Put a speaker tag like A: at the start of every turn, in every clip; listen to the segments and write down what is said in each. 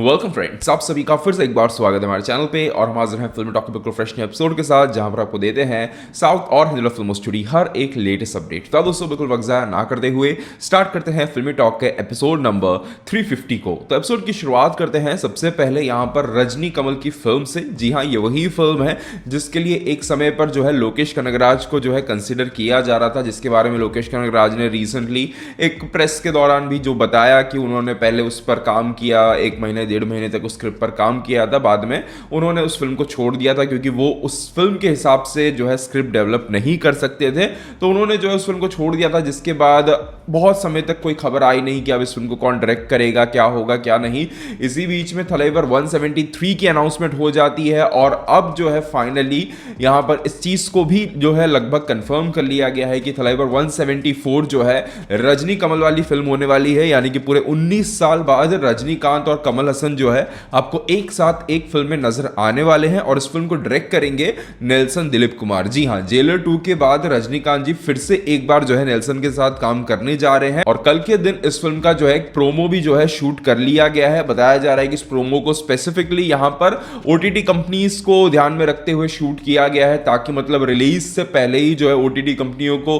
A: Welcome friends, आप सभी का फिर से एक बार स्वागत है हमारे चैनल पे। और हम हाजिर हैं फिल्म टॉक बिल्कुल फ्रेश नए एपिसोड के साथ, जहां पर आपको देते हैं साउथ और हिंदी फिल्मों से जुड़ी हर एक लेटेस्ट अपडेट। तो दोस्तों, बिल्कुल वक्त ज़ाया ना करते हुए स्टार्ट करते हैं फिल्मी टॉक के एपिसोड नंबर 350 को। तो एपिसोड की शुरुआत करते हैं सबसे पहले यहाँ पर रजनी कमल की फिल्म से। जी हाँ, ये वही फिल्म है जिसके लिए एक समय पर जो है लोकेश कनगराज को जो है कंसिडर किया जा रहा था, जिसके बारे में लोकेश कनगराज ने रिसेंटली एक प्रेस के दौरान भी जो बताया कि उन्होंने पहले उस पर काम किया, 1 महीने 1.5 महीने तक उस स्क्रिप्ट पर काम किया था। बाद में उन्होंने उस फिल्म को छोड़ दिया था क्योंकि वो उस फिल्म के हिसाब से जो है स्क्रिप्ट डेवलप नहीं कर सकते थे, तो उन्होंने जो है उस फिल्म को छोड़ दिया था। जिसके बाद बहुत समय तक कोई खबर आई नहीं कि अब इस फिल्म को कौन डायरेक्ट करेगा, क्या होगा क्या नहीं। इसी बीच में थलाइवर 173 की अनाउंसमेंट हो जाती है और अब जो है फाइनली यहां पर इस चीज को भी जो है लगभग कंफर्म कर लिया गया है कि थलाइवर 174 जो है रजनी कमल वाली फिल्म होने वाली है। यानी कि पूरे 19 साल बाद रजनीकांत और कमल हसन जो है आपको एक साथ एक फिल्म में नजर आने वाले हैं और इस फिल्म को डायरेक्ट करेंगे नेल्सन दिलीप कुमार। जी हां, जेलर 2 के बाद रजनीकांत जी फिर से एक बार जो है नेल्सन के साथ काम करने जा रहे हैं और कल के दिन इस फिल्म का जो है एक प्रोमो भी जो है शूट कर लिया गया है। बताया जा रहा है कि इस प्रोमो को स्पेसिफिकली यहां पर ओटीटी कंपनीज को ध्यान में रखते हुए शूट किया गया है, ताकि मतलब रिलीज से पहले ही जो है ओटीटी कंपनियों को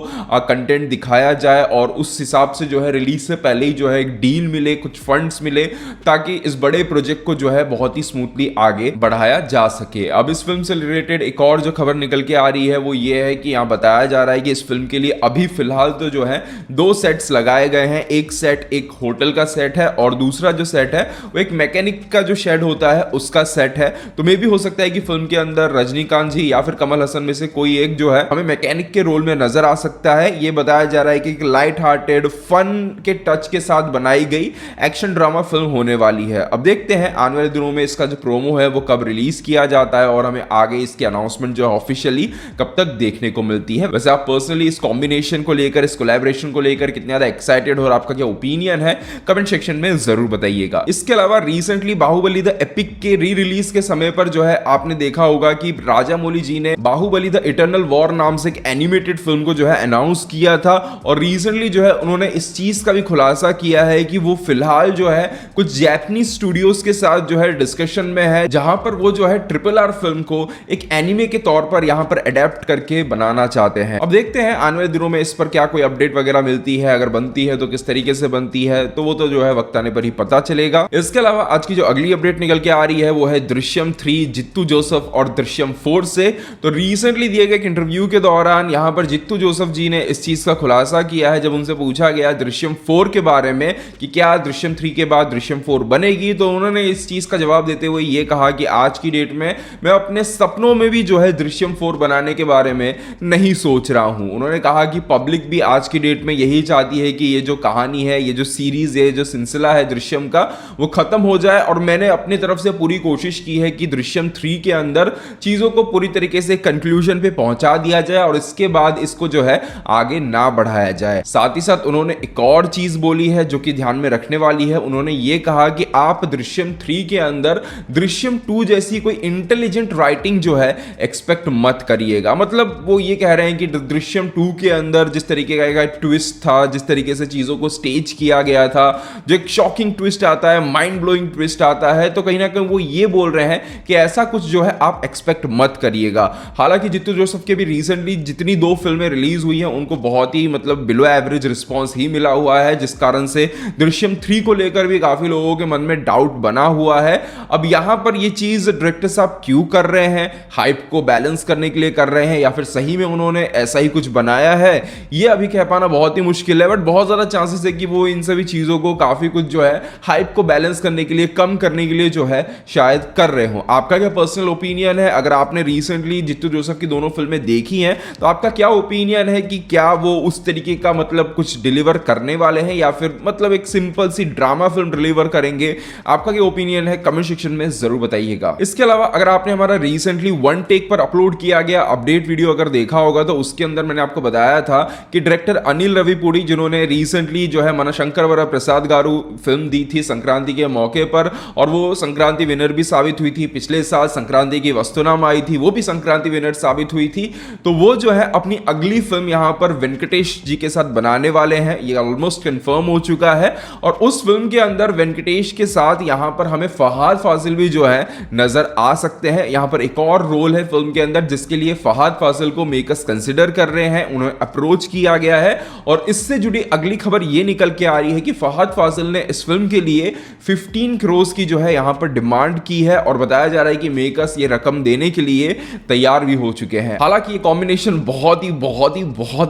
A: कंटेंट दिखाया जाए और उस हिसाब से जो है रिलीज से पहले ही जो है एक डील मिले, कुछ फंड्स मिले, ताकि इस बड़े प्रोजेक्ट को जो है बहुत ही स्मूथली आगे बढ़ाया जा सके। अब इस फिल्म से रिलेटेड एक और जो खबर निकल के आ रही है वो ये है कि यहां बताया जा रहा है कि इस फिल्म के लिए अभी फिलहाल तो जो है 2 सेट्स लगाए गए हैं। एक सेट एक होटल का सेट है और दूसरा जो सेट है वो एक मैकेनिक का जो शेड होता है उसका सेट है। तो मे भी हो सकता है कि फिल्म के अंदर रजनीकांत जी या फिर कमल हसन में से कोई एक जो है हमें मैकेनिक के रोल में नजर आ सकता है। ये बताया जा रहा है कि एक लाइट हार्टेड फन के टच के साथ बनाई गई एक्शन ड्रामा फिल्म होने वाली है। अब देखते हैं आने वाले दिनों में इसका जो प्रोमो है वो कब रिलीज किया जाता है और हमें आगे इसकी अनाउंसमेंट जो है ऑफिशियली कब तक देखने को मिलती है। वैसे आप पर्सनली इस कॉम्बिनेशन को लेकर, इस कोलैबोरेशन को लेकर कितने ज्यादा एक्साइटेड हो और आपका क्या ओपिनियन है कमेंट सेक्शन में जरूर बताइएगा। इसके अलावा रिसेंटली बाहुबली द एपिक के री रिलीज के समय पर जो है आपने देखा होगा कि राजामौली जी ने बाहुबली द इटर्नल वॉर नाम से एक एनिमेटेड फिल्म को जो है अनाउंस किया था और रिसेंटली जो है उन्होंने इस चीज का भी खुलासा किया है कि वो फिलहाल जो है कुछ जैपनीज स्टूडियोज के साथ जो है डिस्कशन में है, जहां पर वो जो है RRR फिल्म को एक एनिमे के तौर पर यहां पर अडेप्ट करके बनाना चाहते हैं। अब देखते हैं आने वाले दिनों में इस पर क्या कोई अपडेट वगैरह मिलती है, अगर बनती है तो किस तरीके से बनती है, तो वो तो जो है वक्त आने पर ही पता चलेगा। इसके अलावा आज की जो अगली अपडेट निकल के आ रही है वो है दृश्यम 3 जित्तू जोसेफ और दृश्यम 4 से। तो रिसेंटली दिए गए इंटरव्यू के दौरान यहां पर जित्तू जोसेफ जी ने इस चीज का खुलासा किया है। जब उनसे पूछा गया दृश्यम 4 के बारे में कि क्या दृश्यम 3 के बाद दृश्यम 4 बनेगी, तो उन्होंने इस चीज का जवाब देते हुए ये कहा कि आज की डेट में मैं अपने सपनों में भी जो है दृश्यम 4 बनाने के बारे में नहीं सोच रहा हूं। उन्होंने कहा कि पब्लिक भी आज की डेट में यही चाहती है कि ये जो कहानी है, ये जो सीरीज है, जो सिलसिला है दृश्यम का, वो खत्म हो जाए और मैंने अपनी तरफ से पूरी कोशिश की है कि दृश्यम 3 के अंदर चीजों को पूरी तरीके से कंक्लूजन पे पहुंचा दिया जाए और इसके बाद इसको जो है आगे ना बढ़ाया जाए। साथ ही साथ उन्होंने एक और चीज बोली है जो कि ध्यान में रखने वाली है। उन्होंने ये कहा कि आप दृश्यम 3 के अंदर दृश्यम 2 जैसी कोई इंटेलिजेंट राइटिंग जो है एक्सपेक्ट मत करिएगा। मतलब वो ये कह रहे हैं कि दृश्यम 2 के अंदर जिस तरीके का ट्विस्ट था, जिस तरीके से चीजों को स्टेज किया गया था, जो एक शॉकिंग ट्विस्ट आता है, माइंड ब्लोइंग ट्विस्ट आता है, तो कहीं ना कहीं वो ये बोल रहे हैं कि ऐसा कुछ जो है आप एक्सपेक्ट मत करिएगा। हालांकि जित्तू जोसेफ के भी रिसेंटली जितनी 2 फिल्में रिलीज हुई हैं उनको बहुत ही मतलब बिलो एवरेज रिस्पॉन्स ही मिला हुआ है, जिस कारण से दृश्यम 3 को लेकर भी काफी लोगों के मन में डाउट बना हुआ है। अब यहां पर ये चीज डायरेक्टर साहब क्यों कर रहे हैं, हाइप को बैलेंस करने के लिए कर रहे हैं या फिर सही में उन्होंने ऐसा ही कुछ बनाया है, ये अभी कह पाना बहुत ही मुश्किल है। बट बहुत ज्यादा चांसेस है कि वो इन सभी चीजों को काफी कुछ जो है हाइप को बैलेंस करने के लिए, कम करने के लिए जो है शायद कर रहे हो। आपका क्या पर्सनल ओपिनियन है? अगर आपने रिसेंटली जित्तू जोसेफ की दोनों फिल्में देखी हैं तो आपका क्या ओपिनियन है कि क्या वो उस तरीके का मतलब कुछ डिलीवर करने वाले हैं या फिर मतलब एक सिंपल सी ड्रामा फिल्म डिलीवर करेंगे? आपका क्या ओपिनियन है कमेंट सेक्शन में जरूर बताइएगा। इसके अलावा अगर आपने हमारा रिसेंटली वन टेक पर अपलोड किया गया अपडेट वीडियो अगर देखा होगा तो उसके अंदर मैंने आपको बताया था कि डायरेक्टर अनिल रविपुड़ी जिन्होंने रिसेंटली जो है मनशंकर वर प्रसाद गारू फिल्म दी थी संक्रांति के मौके पर और वो संक्रांति विनर भी साबित हुई थी। पिछले साल संक्रांति की वस्तुनाम आई थी, वो भी संक्रांति विनर साबित हुई थी। तो वो जो है अपनी अगली फिल्म यहां पर वेंकटेश जी के साथ बनाने वाले हैं, ये ऑलमोस्ट कंफर्म हो चुका है। और उस फिल्म के अंदर वेंकटेश के साथ साथ यहाँ पर हमें फहाद फासिल भी जो है नजर आ सकते हैं। यहाँ पर एक और रोल है फिल्म के अंदर जिसके लिए फहाद फासिल को मेकर्स कंसिडर कर रहे हैं, उन्हें अप्रोच किया गया है। और इससे जुड़ी अगली खबर ये निकल के आ रही है कि फहाद फासिल ने इस फिल्म के लिए 15 करोड़ की जो है यहाँ पर डिमांड की है और बताया जा रहा है कि मेकर्स ये रकम देने के लिए तैयार भी हो चुके हैं। हालांकि ये कॉम्बिनेशन बहुत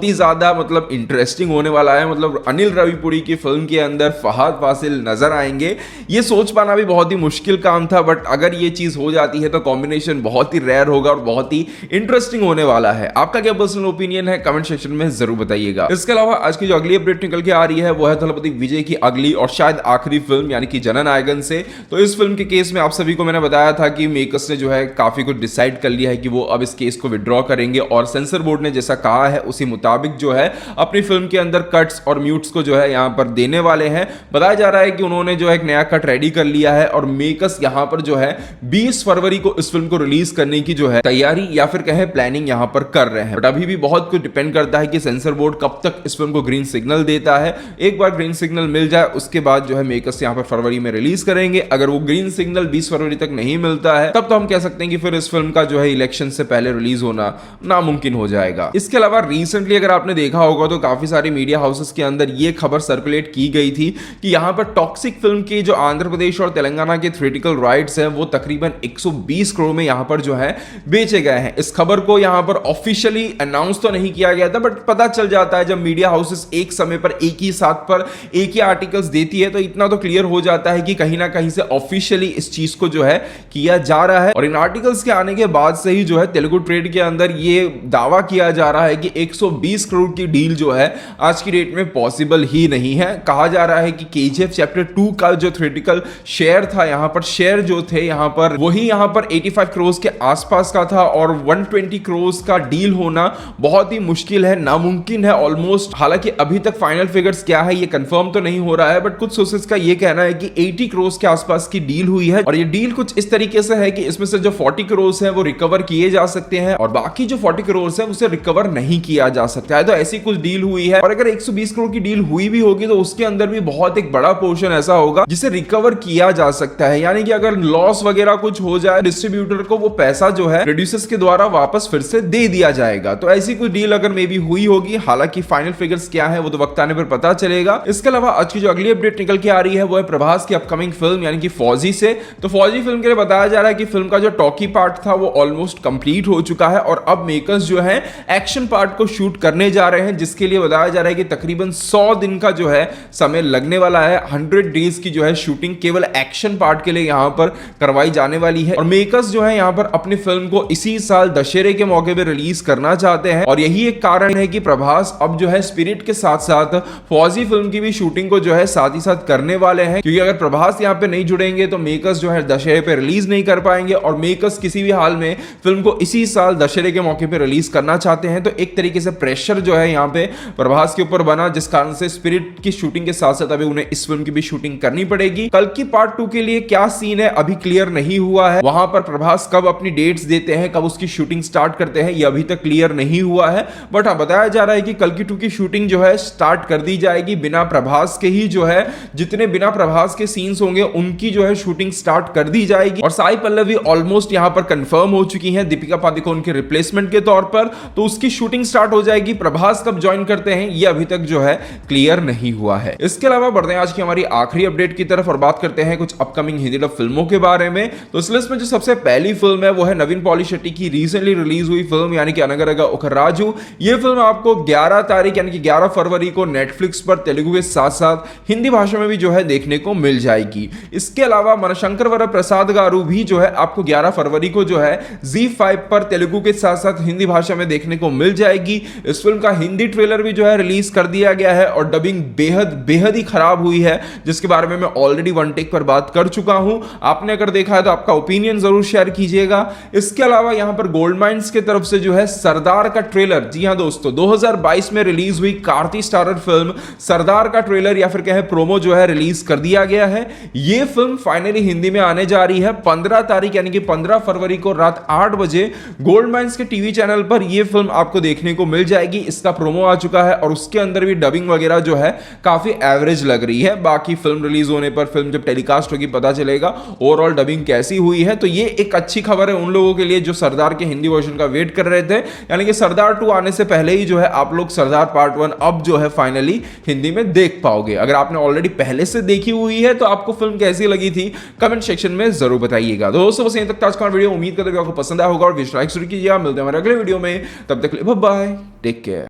A: ही ज्यादा मतलब इंटरेस्टिंग होने वाला है। मतलब अनिल रविपुरी की फिल्म के अंदर फहाद फासिल नजर आएंगे, ये सोच पाना भी बहुत ही मुश्किल काम था, बट अगर ये चीज हो जाती है तो कॉम्बिनेशन बहुत ही रेयर होगा और बहुत ही इंटरेस्टिंग होने वाला है। आपका क्या पर्सनल ओपिनियन है कमेंट सेक्शन में जरूर बताइएगा। इसके अलावा आज की जो अगली अपडेट निकल के आ रही है वो है दलपति विजय की अगली और शायद आखिरी फिल्म यानी कि जननायकन से। तो इस फिल्म के केस में आप सभी को मैंने बताया था कि मेकर्स ने जो है काफी कुछ डिसाइड कर लिया है कि वो अब इस केस को विड्रॉ करेंगे और सेंसर बोर्ड ने जैसा कहा है उसी मुताबिक जो है अपनी फिल्म के अंदर कट्स और म्यूट्स को जो है यहां पर देने वाले हैं। बताया जा रहा है कि उन्होंने जो है एक नया कट रेडी कर लिया है और मेकर्स यहां पर जो है 20 फरवरी को इस फिल्म को रिलीज करने की जो है तैयारी या फिर कहे प्लानिंग यहां पर कर रहे हैं। बट अभी भी बहुत कुछ डिपेंड करता है कि सेंसर बोर्ड कब तक इस फिल्म को ग्रीन सिग्नल देता है। एक बार ग्रीन सिग्नल मिल जाए उसके बाद जो है मेकर्स यहां पर फरवरी में रिलीज करेंगे। अगर वो ग्रीन सिग्नल 20 फरवरी तक नहीं मिलता है तब तो हम कह सकते हैं कि फिर इस फिल्म का जो है इलेक्शन से पहले रिलीज होना नामुमकिन हो जाएगा। इसके अलावा रिसेंटली अगर आपने देखा होगा तो काफी सारी मीडिया हाउसेस के अंदर ये खबर सर्कुलेट की गई थी कि यहां पर टॉक्सिक फिल्म की जो आंध्र प्रदेश और तेलंगाना के थिएट्रिकल राइट्स हैं वो तकरीबन 120 करोड़ में यहां पर जो है बेचे गए हैं। इस खबर को यहां पर ऑफिशियली अनाउंस तो नहीं किया गया था बट पता चल जाता है जब मीडिया हाउसेस एक समय पर एक ही साथ पर एक ही आर्टिकल्स देती है तो इतना तो क्लियर हो जाता है कि कहीं ना कहीं से ऑफिशियली इस चीज को जो है किया जा रहा है। और इन आर्टिकल्स के आने के बाद से ही जो है तेलुगु ट्रेड के अंदर ये दावा किया जा रहा है कि 120 करोड़ की डील जो है आज की डेट में पॉसिबल ही नहीं है। कहा जा रहा है कि केजीएफ चैप्टर 2 का जो थिएट्रिकल शेयर था यहां पर शेयर जो थे यहां पर वही यहां पर 85 करोड़ के आसपास का था और 120 करोड़ का डील होना बहुत ही मुश्किल है, नामुमकिन है ऑलमोस्ट। हालांकि अभी तक फाइनल फिगर्स क्या है ये कंफर्म तो नहीं हो रहा है बट कुछ सोर्सेस का ये कहना है कि 80 करोड़ के आसपास की डील हुई है और ये डील कुछ इस तरीके से है कि इसमें से जो 40 करोड़ है वो रिकवर किए जा सकते हैं और बाकी जो 40 करोड़ है उसे रिकवर नहीं किया जा सकता है। तो ऐसी कुछ डील हुई है और अगर 120 करोड़ की डील हुई भी होगी तो उसके अंदर भी बहुत एक बड़ा पोर्शन ऐसा होगा जिसे रिकवर किया जा सकता है। यानी कि अगर लॉस वगैरह कुछ हो जाए डिस्ट्रीब्यूटर को वो पैसा जो है प्रोड्यूसर्स के द्वारा वापस फिर से दे दिया जाएगा। तो ऐसी कोई डील अगर मे बी हुई होगी, हालांकि फाइनल फिगर्स क्या है वो तो वक्त आने पर पता चलेगा। इसके अलावा आज की जो अगली अपडेट निकल के आ रही है वो है प्रभास की अपकमिंग फिल्म यानी कि फौजी से। तो फौजी फिल्म के लिए बताया जा रहा है कि फिल्म का जो टॉकी पार्ट था वो ऑलमोस्ट कंप्लीट हो चुका है और अब मेकर्स जो है एक्शन पार्ट को शूट करने जा रहे हैं जिसके लिए बताया जा रहा है कि तकरीबन 100 दिन का जो है समय लगने वाला है। 100 डेज की जो है शूटिंग केवल एक्शन पार्ट के लिए यहां पर करवाई जाने वाली है और मेकर्स जो है यहां पर अपनी फिल्म को इसी साल दशहरे के मौके पर रिलीज करना चाहते हैं और यही एक कारण है कि प्रभास अब जो है स्पिरिट के साथ साथ फौजी फिल्म की भी शूटिंग को जो है साथ ही साथ करने वाले हैं। क्योंकि अगर प्रभास यहां पे नहीं जुड़ेंगे तो मेकर्स जो है दशहरे पे रिलीज नहीं कर पाएंगे और मेकर्स किसी भी हाल में फिल्म को इसी साल दशहरे के मौके पे रिलीज करना चाहते हैं। तो एक तरीके से प्रेशर जो है यहां पे प्रभास के ऊपर बना जिस कारण से स्पिरिट की शूटिंग के साथ साथ अभी उन्हें इस फिल्म की भी शूटिंग करनी पड़ेगी। कल की पार्ट 2 के लिए क्या सीन है अभी क्लियर नहीं हुआ है। वहां पर प्रभास कब अपनी डेट्स देते हैं, कब उसकी शूटिंग स्टार्ट करते हैं, ये अभी तक क्लियर नहीं हुआ है। बट हाँ बताया जा रहा है कि कल की 2 की शूटिंग जो है स्टार्ट कर दी जाएगी। बिना प्रभास के ही जो है जितने बिना प्रभास के सीन्स होंगे उनकी जो है शूटिंग स्टार्ट कर दी जाएगी। और साई पल्लवी ऑलमोस्ट यहां पर कंफर्म हो चुकी हैं दीपिका पादुकोण के रिप्लेसमेंट के तौर पर, तो उसकी शूटिंग स्टार्ट हो जाएगी। प्रभास कब ज्वाइन करते हैं ये अभी तक जो है क्लियर नहीं हुआ है। इसके अलावा बढ़ते हैं आज की हमारी आखिरी अपडेट की तरफ और बात करते हैं कुछ अपकमिंग हिंदी डब फिल्मों के बारे में। तो इस लिस्ट में जो सबसे पहली फिल्म है वो है नवीन पॉली शेट्टी की रिसेंटली रिलीज हुई फिल्म यानी कि अनगनगा ओखराजू। ये फिल्म आपको 11 तारीख यानी कि 11 फरवरी को नेटफ्लिक्स पर तेलुगु के साथ साथ हिंदी भाषा में भी जो है देखने को मिल जाएगी। इसके अलावा मनशंकर वर प्रसाद गारू भी जो है आपको 11 फरवरी को जो है ZEE5 पर तेलुगु के साथ साथ हिंदी भाषा में देखने को मिल जाएगी। इस फिल्म का हिंदी ट्रेलर भी जो है रिलीज कर दिया गया है और डबिंग बेहद ही खराब हुई है जिसके बारे में मैं ऑलरेडी वन टेक पर बात कर चुका हूं। आपने अगर देखा है तो आपका ओपिनियन जरूर शेयर कीजिएगा। इसके अलावा यहां पर गोल्ड माइंस की तरफ से जो है सरदार का ट्रेलर, जी हां दोस्तों 2022 में रिलीज हुई कार्ती स्टारर फिल्म सरदार का ट्रेलर या फिर कहें प्रोमो जो है रिलीज कर दिया गया है। यह फिल्म फाइनली हिंदी में आने जा रही है 15 तारीख यानी कि 15 फरवरी को रात 8 बजे गोल्ड माइंस के टीवी चैनल पर यह फिल्म आपको देखने को मिल जाएगी। इसका प्रोमो आ चुका है और उसके अंदर भी डबिंग वगैरह जो है काफी एवरेज लग रही है। बाकी फिल्म रिलीज होने पर फिर फिल्म जब टेलीकास्ट होगी पता चलेगा ओवरऑल डबिंग कैसी हुई है। तो ये एक अच्छी खबर है उन लोगों के लिए जो सरदार के हिंदी वर्जन का वेट कर रहे थे, यानी कि सरदार 2 आने से पहले ही जो है आप लोग सरदार पार्ट 1 अब जो है फाइनली हिंदी में देख पाओगे। अगर आपने ऑलरेडी पहले से देखी हुई है तो आपको फिल्म कैसी लगी थी कमेंट सेक्शन में जरूर बताइएगा। दोस्तों बस यहीं तक था आज का वीडियो, उम्मीद करते हैं आपको पसंद आया होगा और वीडियो लाइक जरूर कीजिएगा। मिलते हैं हमारे अगले वीडियो में, तब तक के लिए बाय बाय, टेक केयर।